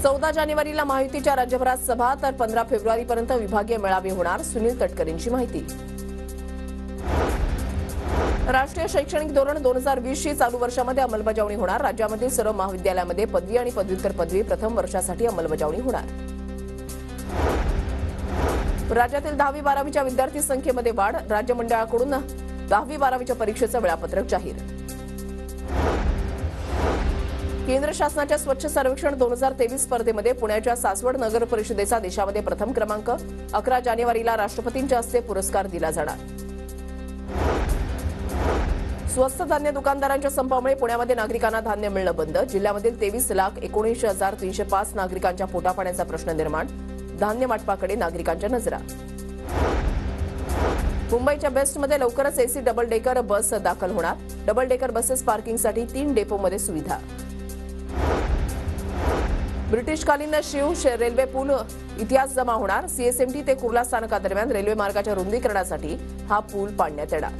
14 जानेवारीला महायुतीच्या राज्यभरात सभा तर 15 फेब्रुवारीपर्यंत विभागीय मेळावे होणार, सुनील तटकरेंची माहिती। राष्ट्रीय शैक्षणिक धोरण 2020 ची चालू वर्षामध्ये अंमलबजावणी होणार। राज्यामधील सर्व महाविद्यालयामध्ये पदवी आणि पदव्युत्तर पदवी प्रथम वर्षासाठी अंमलबजावणी होणार। राज्यातील 10वी-12वीच्या विद्यार्थी संख्येमध्ये वाढ, राज्य मंडळाकडून 10वी-12वीच्या परीक्षेचं वेळापत्रक जाहीर। केंद्र शासनाच्या स्वच्छ सर्वेक्षण 2023 स्पर्धेमध्ये पुण्याच्या सासवड नगर परिषदेचा देशामध्ये प्रथम क्रमांक। 11 जानेवारीला राष्ट्रपतींच्या हस्ते पुरस्कार दिला जाणार। स्वस्त धान्य दुकानदारांच्या संपामुळे पुण्यामध्ये नागरिकांना धान्य मिळणं बंद। जिल्ह्यामधील 23,19,305 नागरिकांच्या पोटापाण्याचा प्रश्न निर्माण। धान्य वाटपाकडे नागरिकांच्या नजरा। मुंबईच्या बेस्टमध्ये लवकरच एसी डबल डेकर बस दाखल होणार। डबल डेकर बसेस पार्किंगसाठी 3 डेपोमध्ये सुविधा। ब्रिटिशकालीन शिव रेल्वे पूल इतिहास जमा होणार। सीएसएमटी ते कुर्ला स्थानकादरम्यान रेल्वे मार्गाच्या रुंदीकरणासाठी हा पूल पाडण्यात येणार।